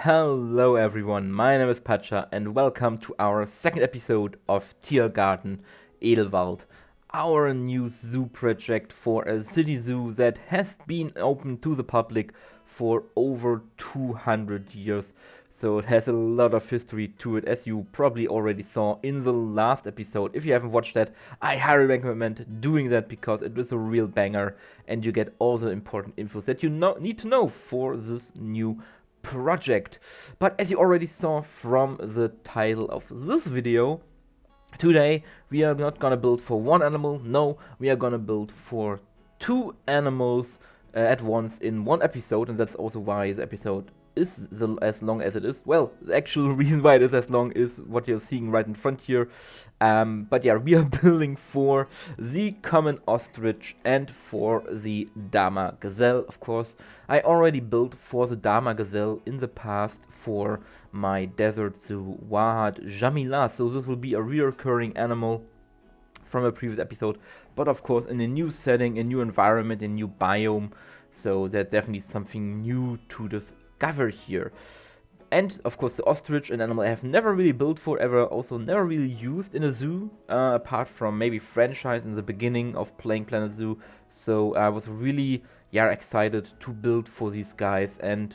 Hello everyone, my name is Pacha and welcome to our second episode of Tiergarten Edelwald, our new zoo project for a city zoo that has been open to the public for over 200 years. So it has a lot of history to it, as you probably already saw in the last episode. If you haven't watched that, I highly recommend doing that because it is a real banger and you get all the important infos that you need to know for this new project. But as you already saw from the title of this video, today we are not gonna build for one animal, no, we are gonna build for two animals at once in one episode, and that's also why the episode is as long as it is. Well, the actual reason why it is as long is what you're seeing right in front here. But yeah, we are building for the common ostrich and for the Dama gazelle, of course. I already built for the Dama gazelle in the past for my desert zoo Wahad Jamila, so this will be a reoccurring animal from a previous episode, but of course in a new setting, a new environment, a new biome, so there's definitely something new to discover here. And of course the ostrich, an animal I have never really built for, ever also never really used in a zoo, apart from maybe franchise in the beginning of playing Planet Zoo. So I was really excited to build for these guys. And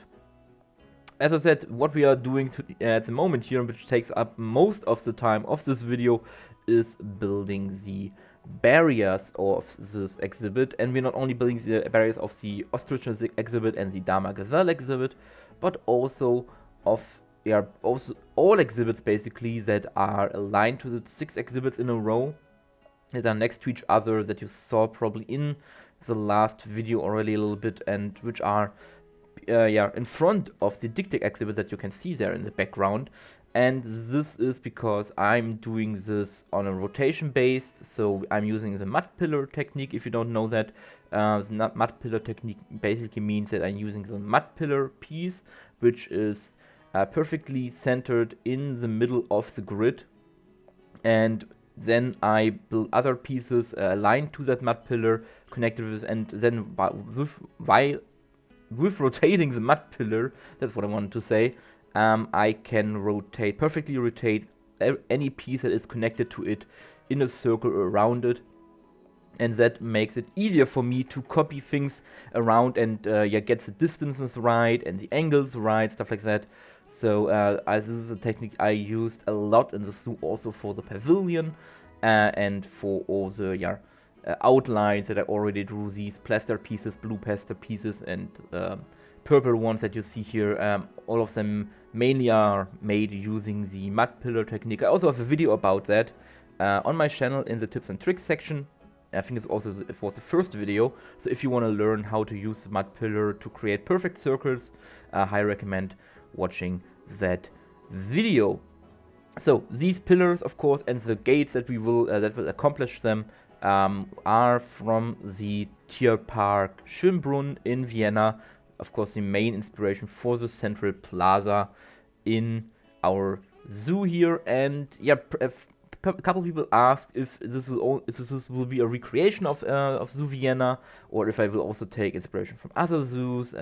as I said, what we are doing at the moment here, which takes up most of the time of this video, is building the barriers of this exhibit. And we're not only building the barriers of the Ostrich exhibit and the Dama gazelle exhibit, but also of all exhibits basically that are aligned to the 6 exhibits in a row that are next to each other, that you saw probably in the last video already a little bit, and which are in front of the Dictic exhibit that you can see there in the background. And this is because I'm doing this on a rotation based, so I'm using the mud pillar technique. If you don't know that, the mud pillar technique basically means that I'm using the mud pillar piece, which is perfectly centered in the middle of the grid, and then I build other pieces aligned to that mud pillar, connected with, and then with rotating the mud pillar, that's what I wanted to say, I can perfectly rotate any piece that is connected to it in a circle around it, and that makes it easier for me to copy things around and get the distances right and the angles right, stuff like that. So this is a technique I used a lot in the zoo, also for the pavilion and for all the outlines that I already drew, these plaster pieces, blue plaster pieces, and purple ones that you see here. All of them mainly are made using the mud pillar technique. I also have a video about that on my channel in the tips and tricks section. I think it was the first video, so if you want to learn how to use the mud pillar to create perfect circles, I recommend watching that video. So these pillars, of course, and the gates that will accomplish them are from the Tierpark Schönbrunn in Vienna. Of course, the main inspiration for the central plaza in our zoo here. And a couple people asked if this will be a recreation of Zoo Vienna, or if I will also take inspiration from other zoos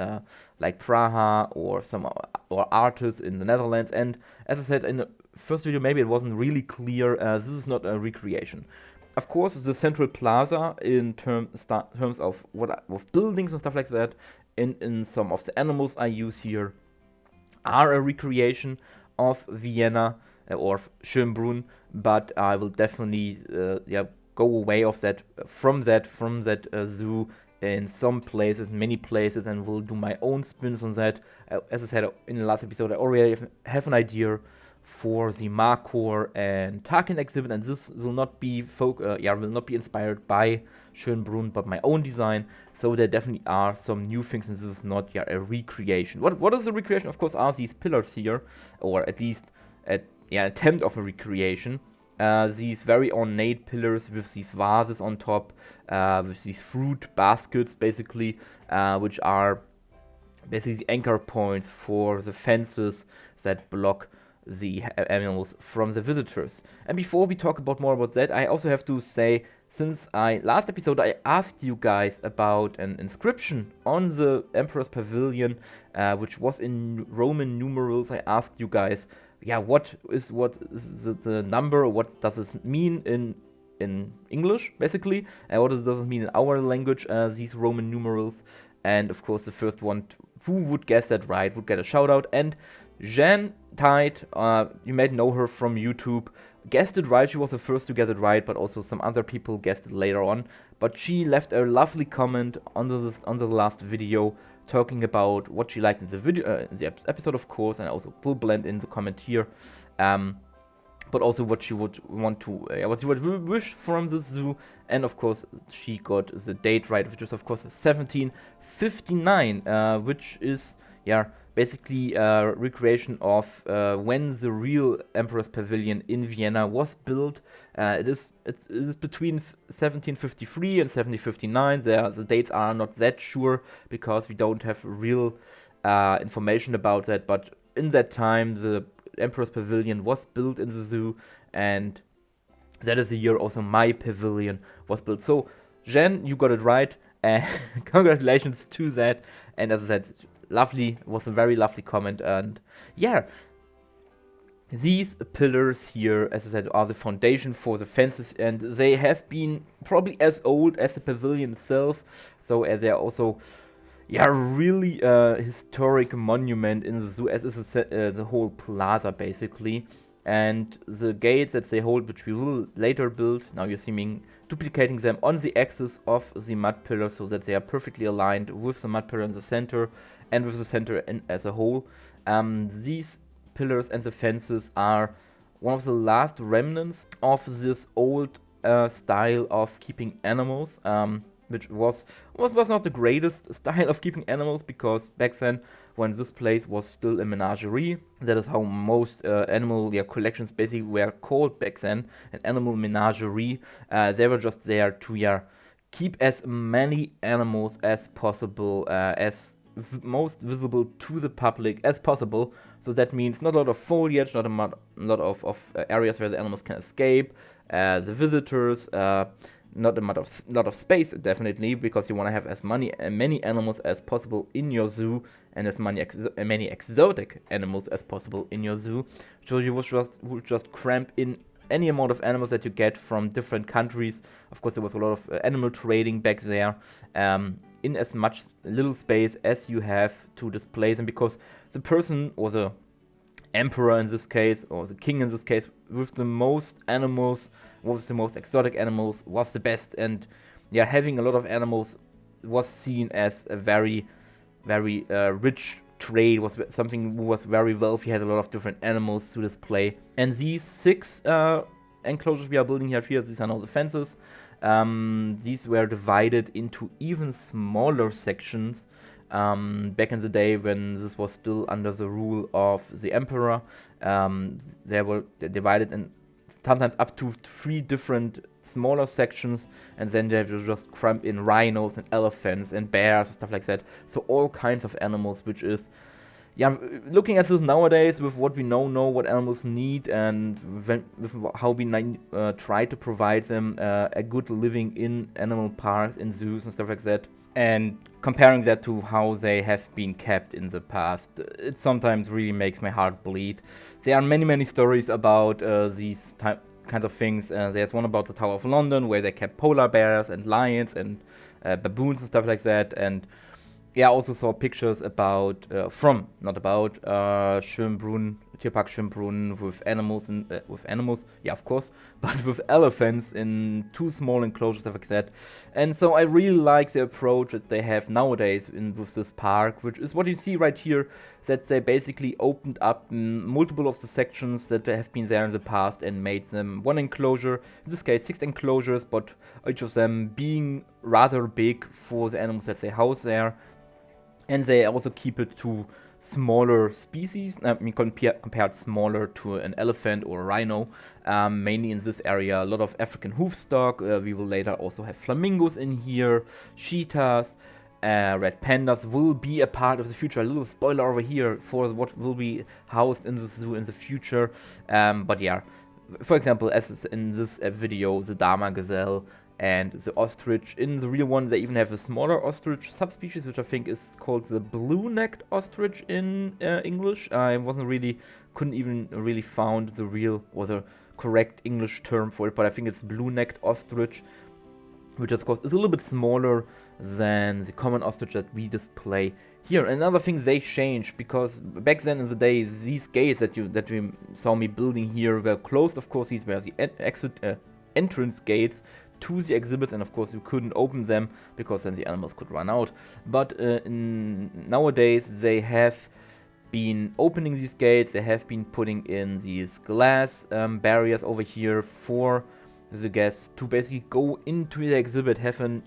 like Praha or artists in the Netherlands. And as I said in the first video, maybe it wasn't really clear. This is not a recreation. Of course, the central plaza in terms of of buildings and stuff like that, in some of the animals I use here, are a recreation of Vienna or Schönbrunn, but I will definitely go away from that zoo in some places, many places, and will do my own spins on that. As I said in the last episode, I already have an idea for the Markor and Tarkin exhibit, and this will not be inspired by Schönbrunn, but my own design. So there definitely are some new things, and this is not a recreation. What is the recreation? Of course, are these pillars here, or at least attempt of a recreation. These very ornate pillars with these vases on top, with these fruit baskets, basically, which are basically the anchor points for the fences that block the animals from the visitors. And before we talk more about that, I also have to say since last episode I asked you guys about an inscription on the Emperor's Pavilion, which was in Roman numerals. I asked you guys, yeah, what is the number? What does this mean in English, basically? What does it mean in our language? These Roman numerals. And of course, the first one who would guess that right would get a shout out. And Jen Tide, you might know her from YouTube, guessed it right. She was the first to get it right, but also some other people guessed it later on. But she left a lovely comment under the last video, talking about what she liked in the video, in the episode, of course, and I also will blend in the comment here. But also what she would want to, what she would wish from the zoo, and of course she got the date right, which is of course 1759, which is basically a recreation of when the real Emperor's Pavilion in Vienna was built. It is between 1753 and 1759. The dates are not that sure because we don't have real information about that, but in that time the Emperor's Pavilion was built in the zoo, and that is the year also my pavilion was built. So Jen, you got it right, and congratulations to that. And as I said, lovely, was a very lovely comment. And yeah, these pillars here, as I said, are the foundation for the fences, and they have been probably as old as the pavilion itself. So they are also really historic monument in the zoo, as is the whole plaza basically. And the gates that they hold, which we will later build, now you're seeing duplicating them on the axis of the mud pillar so that they are perfectly aligned with the mud pillar in the center and with the center as a whole. These pillars and the fences are one of the last remnants of this old style of keeping animals, which was not the greatest style of keeping animals, because back then, when this place was still a menagerie, that is how most animal collections basically were called back then, an animal menagerie. They were just there to keep as many animals as possible, as most visible to the public as possible. So that means not a lot of foliage, not a lot of areas where the animals can escape, the visitors, not a lot of space, definitely, because you want to have as many animals as possible in your zoo, and as many exotic animals as possible in your zoo. So you would just cramp in any amount of animals that you get from different countries. Of course, there was a lot of animal trading back there, in as much little space as you have to display them, because the person, or the emperor in this case, or the king in this case, with the most animals, with the most exotic animals, was the best. And having a lot of animals was seen as a very, very rich trade, was something who was very wealthy, had a lot of different animals to display. And these 6 enclosures we are building here, these are now the fences. These were divided into even smaller sections back in the day when this was still under the rule of the emperor. They were divided in sometimes up to 3 different smaller sections, and then they just cramp in rhinos and elephants and bears and stuff like that. So all kinds of animals, which is, looking at this nowadays with what we know what animals need, and with how we try to provide them a good living in animal parks, in zoos and stuff like that, and comparing that to how they have been kept in the past, it sometimes really makes my heart bleed. There are many stories about these kinds of things. There's one about the Tower of London, where they kept polar bears and lions and baboons and stuff like that. And I also saw pictures about Schönbrunn, Tierpark Schönbrunn, with animals, of course, but with elephants in 2 small enclosures, stuff like that. And so I really like the approach that they have nowadays with this park, which is what you see right here, that they basically opened up multiple of the sections that have been there in the past and made them 1 enclosure, in this case 6 enclosures, but each of them being rather big for the animals that they house there. And they also keep it to smaller species, compared smaller to an elephant or a rhino, mainly in this area. A lot of African hoofstock. We will later also have flamingos in here, cheetahs, red pandas will be a part of the future. A little spoiler over here for what will be housed in the zoo in the future. But for example, as in this video, the Dama gazelle and the ostrich. In the real one, they even have a smaller ostrich subspecies, which I think is called the blue-necked ostrich in English. I couldn't even really found the real or the correct English term for it, but I think it's blue-necked ostrich, which of course is a little bit smaller than the common ostrich that we display here. Another thing they changed, because back then in the day, these gates that you saw me building here were closed. Of course, these were the entrance gates to the exhibits, and of course you couldn't open them because then the animals could run out. But nowadays they have been opening these gates. They have been putting in these glass barriers over here for the guests to basically go into the exhibit, have an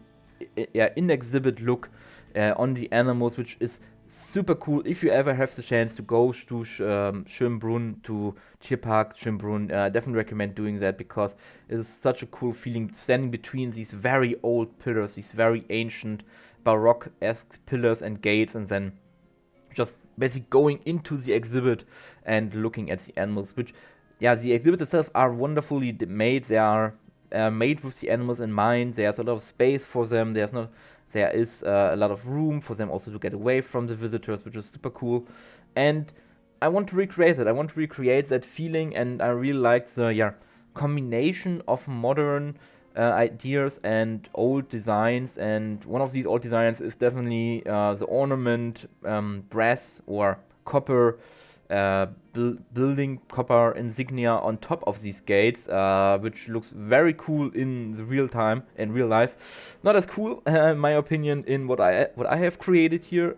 in-exhibit look on the animals, which is super cool. If you ever have the chance to go to Schönbrunn, to Tierpark Schönbrunn, definitely recommend doing that, because it is such a cool feeling standing between these very old pillars, these very ancient Baroque-esque pillars and gates, and then just basically going into the exhibit and looking at the animals, which, the exhibits itself are wonderfully made. They are made with the animals in mind. There's a lot of space for them. There is a lot of room for them also to get away from the visitors, which is super cool. And I want to recreate that. I want to recreate that feeling, and I really like the combination of modern ideas and old designs. And one of these old designs is definitely the ornament, brass or copper building copper insignia on top of these gates, which looks very cool in real life. Not as cool, in my opinion, in what I have created here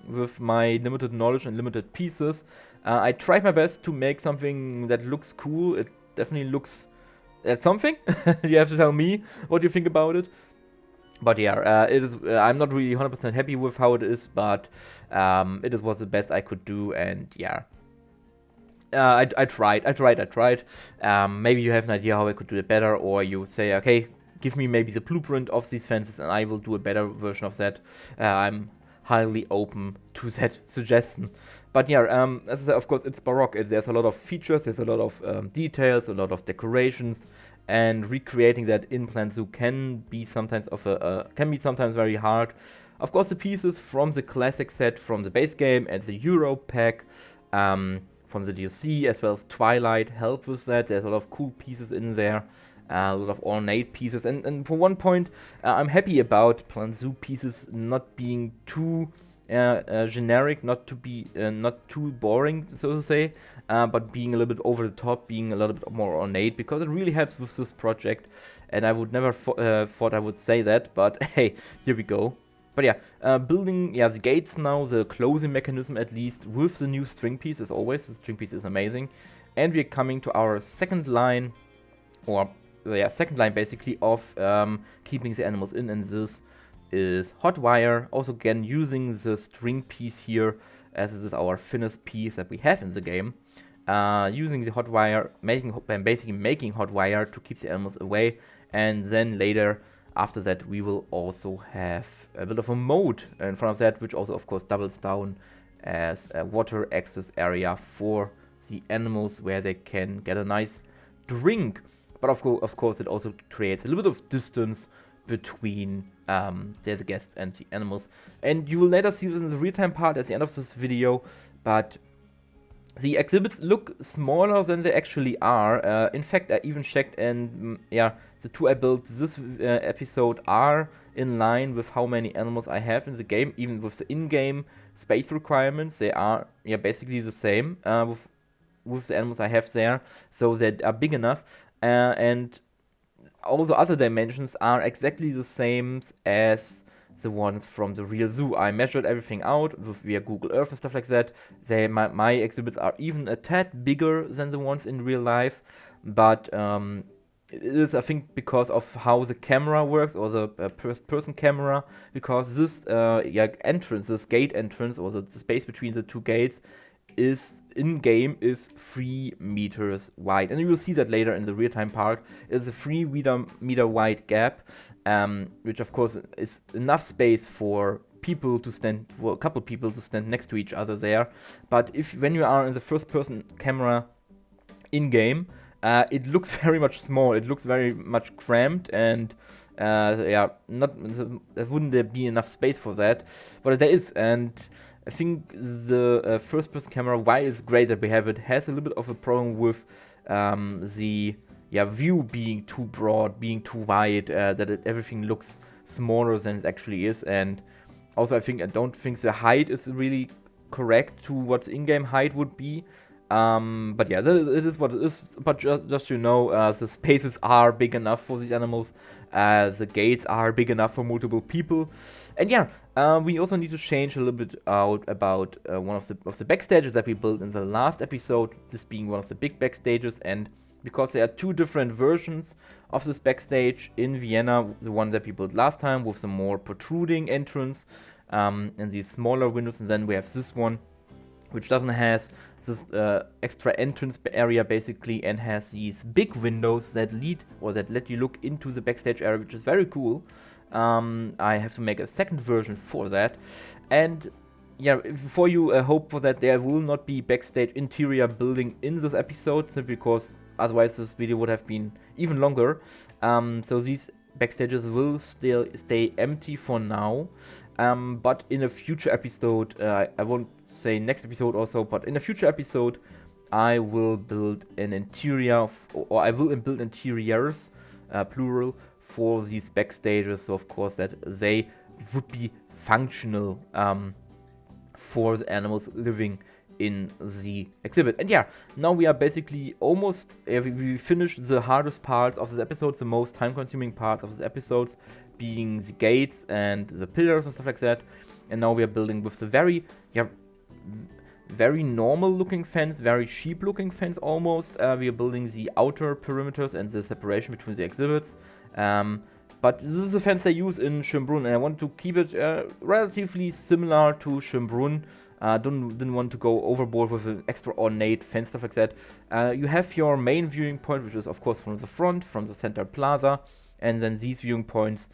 with my limited knowledge and limited pieces. I tried my best to make something that looks cool. It definitely looks at something. You have to tell me what you think about it. But it is. I'm not really 100% happy with how it is, but it was the best I could do, and I tried. Maybe you have an idea how I could do it better, or you say, okay, give me maybe the blueprint of these fences, and I will do a better version of that. I'm highly open to that suggestion. But as I said, of course, it's Baroque. There's a lot of features, there's a lot of details, a lot of decorations. And recreating that in Plant Zoo can be sometimes very hard. Of course, the pieces from the classic set, from the base game and the Euro pack, from the DLC as well as Twilight help with that. There's a lot of cool pieces in there, a lot of ornate pieces. And for one point, I'm happy about Plant Zoo pieces not being too generic, not too boring, so to say, but being a little bit over the top, being a little bit more ornate, because it really helps with this project. And I would never thought I would say that, but hey, here we go. But building the gates now, the closing mechanism at least, with the new string piece, as always. The string piece is amazing. And we're coming to our second line, basically of keeping the animals in, and this is hot wire. Also again using the string piece here, as this is our thinnest piece that we have in the game. Using the hot wire, basically making hot wire to keep the animals away, and then later after that we will also have a bit of a moat in front of that, which also of course doubles down as a water access area for the animals where they can get a nice drink. But of course it also creates a little bit of distance between the guests and the animals. And you will later see this in the real-time part at the end of this video, but the exhibits look smaller than they actually are. In fact, I even checked, and the two I built this episode are in line with how many animals I have in the game. Even with the in-game space requirements, they are basically the same with the animals I have there, so they are big enough. And all the other dimensions are exactly the same as the ones from the real zoo. I measured everything out via Google Earth and stuff like that. My exhibits are even a tad bigger than the ones in real life, but it is, I think, because of how the camera works, or the first-person camera, because this entrance, this gate entrance, or the space between the two gates, is in-game is 3 meters wide, and you will see that later in the real-time part. It's a 3 meter wide gap, which of course is enough space for a couple people to stand next to each other there. But when you are in the first-person camera in-game, it looks very much small. It looks very much cramped, and Yeah, there wouldn't be enough space for that, but there is. And I think the first-person camera, while it's great that we have it, has a little bit of a problem with the view being too broad, being too wide, that everything looks smaller than it actually is. And also, I don't think the height is really correct to what the in-game height would be. But yeah, it is what it is. But just the spaces are big enough for these animals. The gates are big enough for multiple people. And yeah, we also need to change a little bit out about one of the backstages that we built in the last episode. This being one of the big backstages, and because there are two different versions of this backstage in Vienna, the one that we built last time with the more protruding entrance and these smaller windows, and then we have this one which doesn't have this extra entrance area basically, and has these big windows that let you look into the backstage area, which is very cool. I have to make a second version for that. And yeah, before you hope for that, there will not be backstage interior building in this episode, simply because otherwise this video would have been even longer. So these backstages will still stay empty for now, but in a future episode, I won't say next episode also, but in a future episode I will build an interior or I will build interiors, plural, for these backstages, so of course that they would be functional for the animals living in the exhibit. And yeah, now we are basically almost we finished the hardest parts of this episode, the most time-consuming parts of this episodes, being the gates and the pillars and stuff like that. And now we are building with the very normal looking fence, very cheap looking fence almost. We are building the outer perimeters and the separation between the exhibits. But this is the fence they use in Schönbrunn, and I want to keep it relatively similar to Schönbrunn. Didn't want to go overboard with an extra ornate fence, stuff like that. You have your main viewing point, which is of course from the front, from the center plaza, and then these viewing points,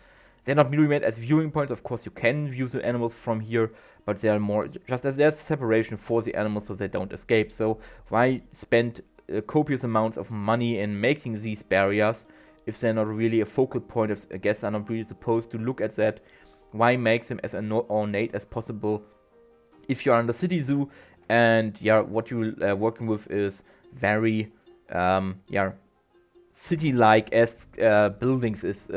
they're not really made as viewing points. Of course you can view the animals from here, but they are more just as there's separation for the animals so they don't escape. So why spend copious amounts of money in making these barriers if they're not really a focal point, if guests are not really supposed to look at that? Why make them as ornate as possible if you're in the city zoo? And yeah, what you're working with is very city-like esque buildings. Is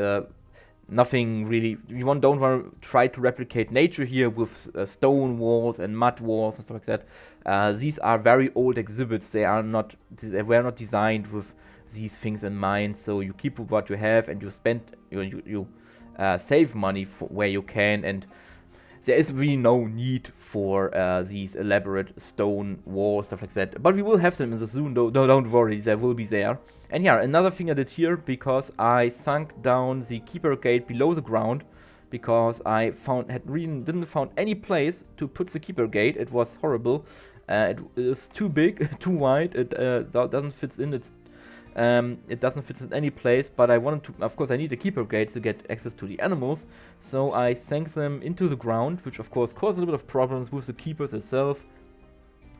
nothing really. Don't want to try to replicate nature here with stone walls and mud walls and stuff like that. These are very old exhibits. They were not designed with these things in mind. So you keep with what you have, and you save money for where you can, and there is really no need for these elaborate stone walls, stuff like that. But we will have them in the zoo, don't worry, they will be there. And yeah, another thing I did here, because I sunk down the keeper gate below the ground, because I didn't find any place to put the keeper gate. It was horrible. It is too big, too wide, it doesn't fit in. It doesn't fit in any place, but I wanted to, of course I need a keeper gate to get access to the animals, so I sank them into the ground, which of course caused a little bit of problems with the keepers itself,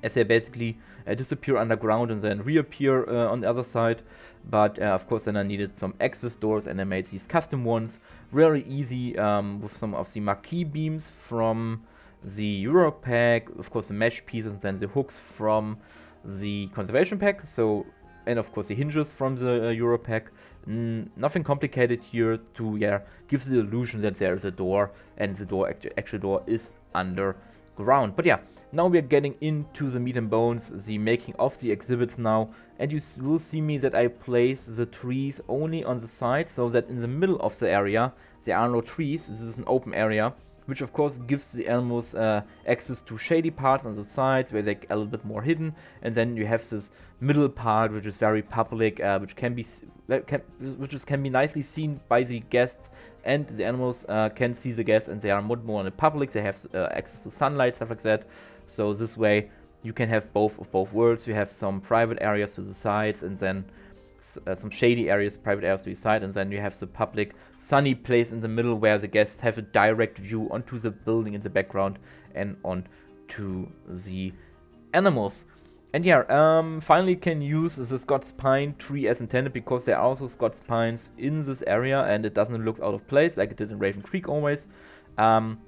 as they basically disappear underground and then reappear on the other side. But of course then I needed some access doors, and I made these custom ones very easy with some of the marquee beams from the Euro pack, of course the mesh pieces, and then the hooks from the conservation pack. So, and of course the hinges from the Euro pack. Nothing complicated here to give the illusion that there is a door, and the actual door is underground. But yeah, now we are getting into the meat and bones, the making of the exhibits now, and you will see me that I place the trees only on the side, so that in the middle of the area there are no trees. This is an open area, which of course gives the animals access to shady parts on the sides where they're a little bit more hidden, and then you have this middle part which is very public, which can be nicely seen by the guests, and the animals can see the guests, and they are more in the public. They have access to sunlight, stuff like that. So this way you can have both of both worlds. You have some private areas to the sides, and then some shady areas, private areas to the side, and then you have the public sunny place in the middle where the guests have a direct view onto the building in the background and onto the animals. And yeah, finally can use the Scots pine tree as intended, because there are also Scots pines in this area and it doesn't look out of place like it did in Raven Creek always. And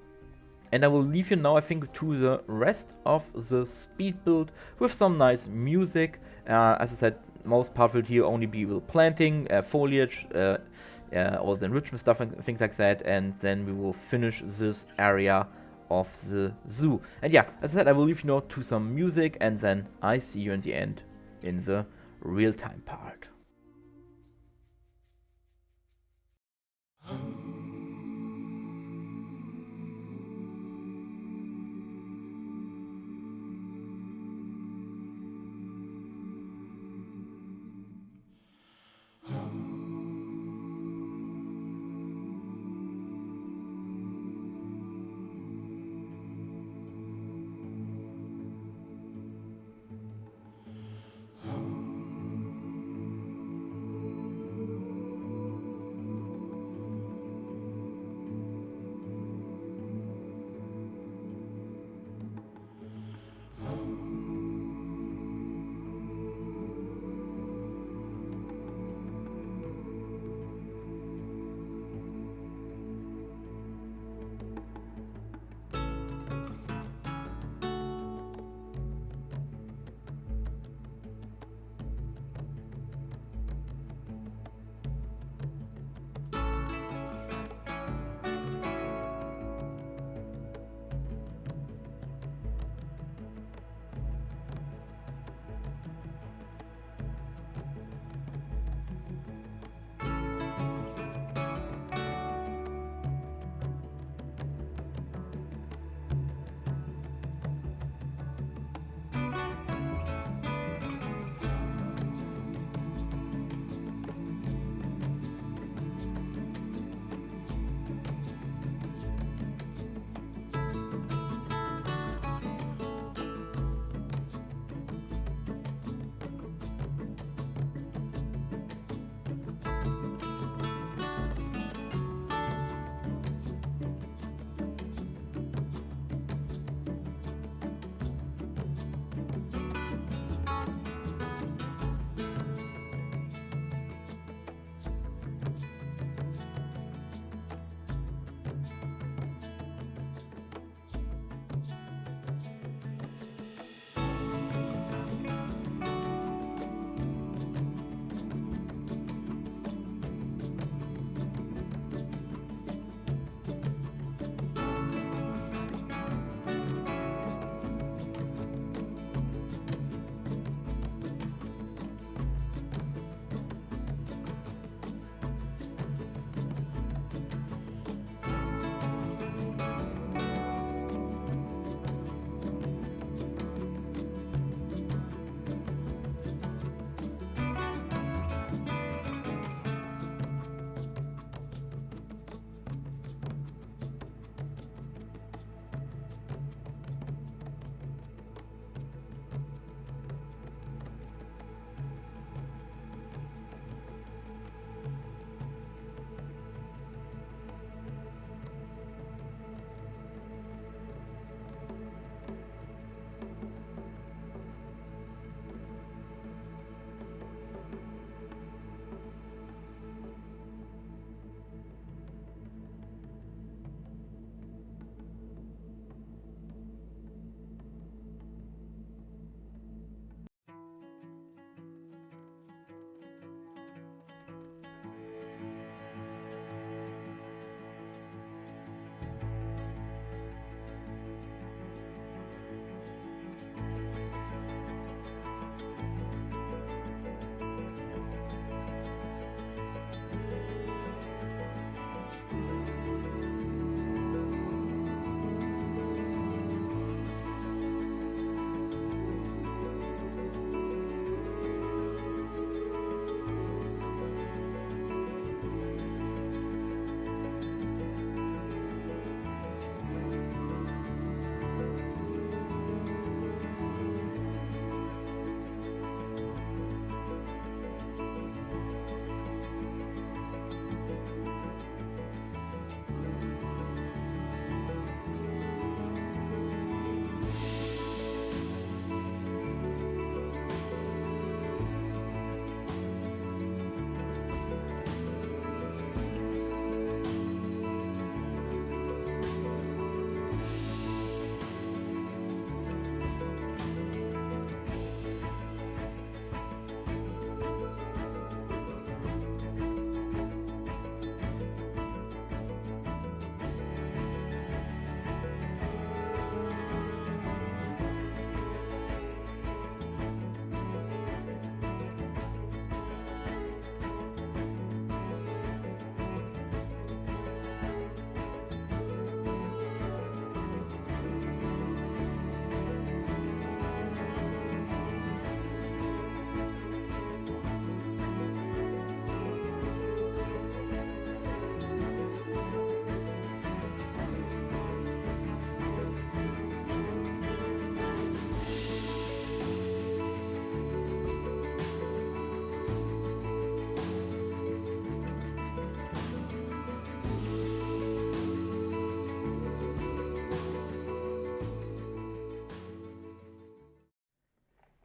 I will leave you now, I think, to the rest of the speed build with some nice music. As I said, most part will here only be with planting, foliage, all the enrichment stuff and things like that, and then we will finish this area of the zoo. And yeah, as I said, I will leave you now to some music, and then I see you in the end in the real-time part.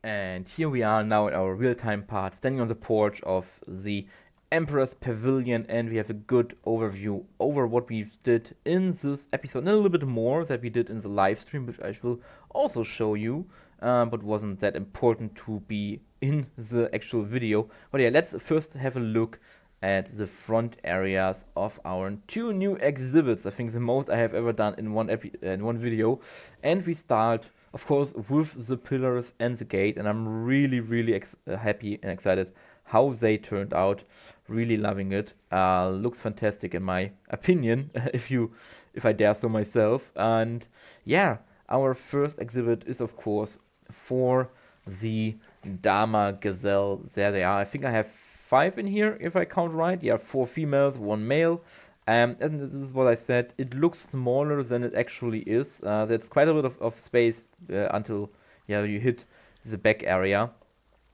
And here we are now in our real-time part, standing on the porch of the Emperor's Pavilion, and we have a good overview over what we did in this episode, and a little bit more that we did in the live stream, which I will also show you, but wasn't that important to be in the actual video. But yeah, let's first have a look at the front areas of our 2 new exhibits. I think the most I have ever done in one video. And we start, of course, with the pillars and the gate, and I'm really happy and excited how they turned out. Really loving it. Looks fantastic in my opinion, if I dare so myself. And yeah, our first exhibit is of course for the Dama gazelle. There they are. I think I have 5 in here, if I count right. Yeah, 4 females, 1 male. And this is what I said. It looks smaller than it actually is. There's quite a bit of space until you hit the back area.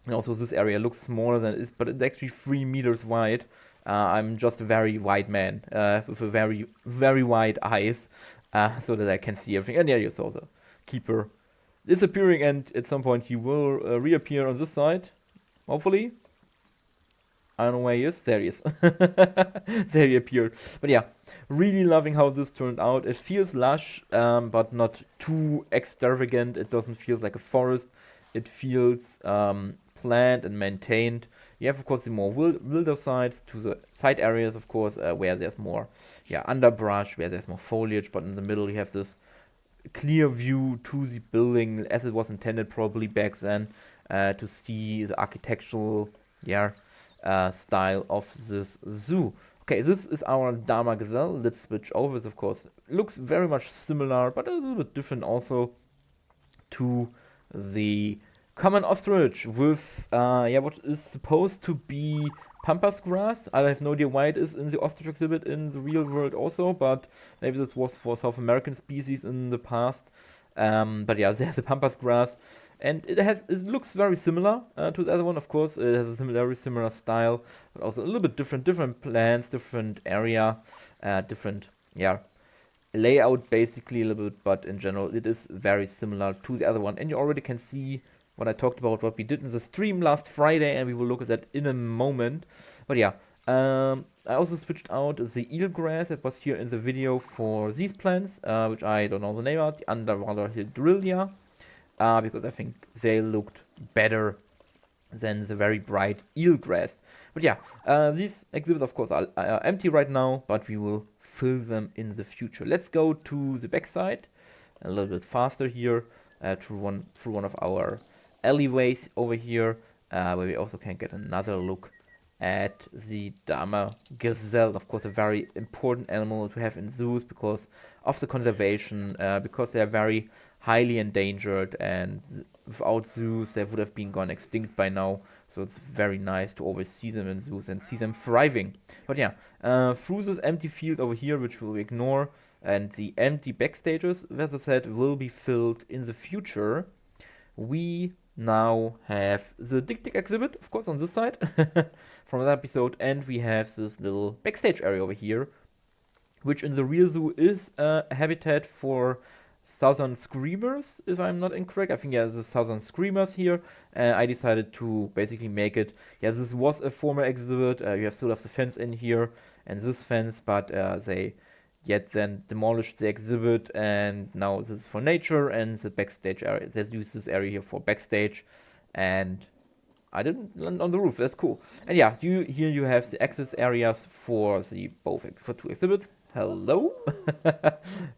And also this area looks smaller than it is, but it's actually 3 meters wide. I'm just a very wide man with a very wide eyes, so that I can see everything. And yeah, you saw the keeper disappearing, and at some point he will reappear on this side, hopefully. I don't know where he is. There he is. There he appeared. But yeah, really loving how this turned out. It feels lush, but not too extravagant. It doesn't feel like a forest. It feels planned and maintained. You have, of course, the more wilder sides to the side areas, of course, where there's more underbrush, where there's more foliage. But in the middle, you have this clear view to the building, as it was intended probably back then, to see the architectural, style of this zoo. Okay, this is our Dama gazelle. Let's switch over. This, of course, looks very much similar, but a little bit different also to the common ostrich with what is supposed to be pampas grass. I have no idea why it is in the ostrich exhibit in the real world also, but maybe this was for South American species in the past. But yeah, there's the pampas grass. And it looks very similar to the other one, of course. It has a very similar style, but also a little bit different plants, different area, different layout basically a little bit, but in general it is very similar to the other one. And you already can see what I talked about, what we did in the stream last Friday, and we will look at that in a moment. But yeah, I also switched out the eelgrass that was here in the video for these plants, which I don't know the name of, the underwater hydrillia. Because I think they looked better than the very bright eelgrass. But yeah, these exhibits, of course, are empty right now, but we will fill them in the future. Let's go to the backside a little bit faster here, through one of our alleyways over here, where we also can get another look at the Dama gazelle. Of course, a very important animal to have in zoos because of the conservation, because they are very highly endangered, and without zoos they would have been gone extinct by now. So it's very nice to always see them in zoos and see them thriving. But yeah, through this empty field over here, which we'll ignore, and the empty backstages, as I said, will be filled in the future, we now have the Ostrich exhibit, of course, on this side from that episode, and we have this little backstage area over here, which in the real zoo is a habitat for southern screamers, if I'm not incorrect. I think the southern screamers here. I decided to basically make it. This was a former exhibit. You still have the fence in here and this fence, but they then demolished the exhibit, and now this is for nature and the backstage area. They use this area here for backstage, and I didn't land on the roof. That's cool. And yeah, here you have the access areas for for 2 exhibits. Hello.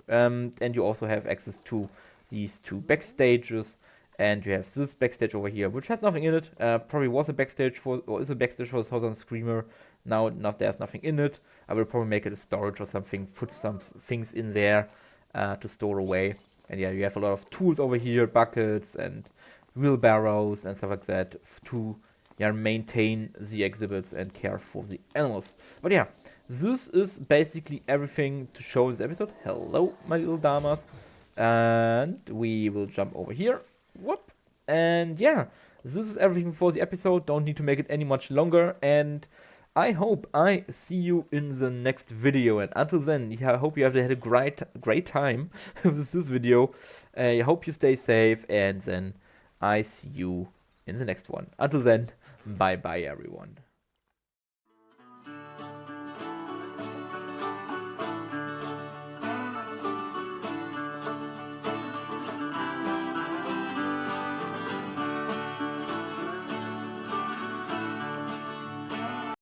And you also have access to these 2 backstages, and you have this backstage over here, which has nothing in it. Probably was a backstage is a backstage for the Southern Screamer. Now there's nothing in it. I will probably make it a storage or something, put some things in there to store away. And yeah, you have a lot of tools over here, buckets and wheelbarrows and stuff like that to maintain the exhibits and care for the animals. But yeah, this is basically everything to show in this episode. Hello, my little damas. And we will jump over here. Whoop. And yeah, this is everything for the episode. Don't need to make it any much longer. And I hope I see you in the next video. And until then, I hope you have had a great time with this video. I hope you stay safe. And then I see you in the next one. Until then, bye bye everyone.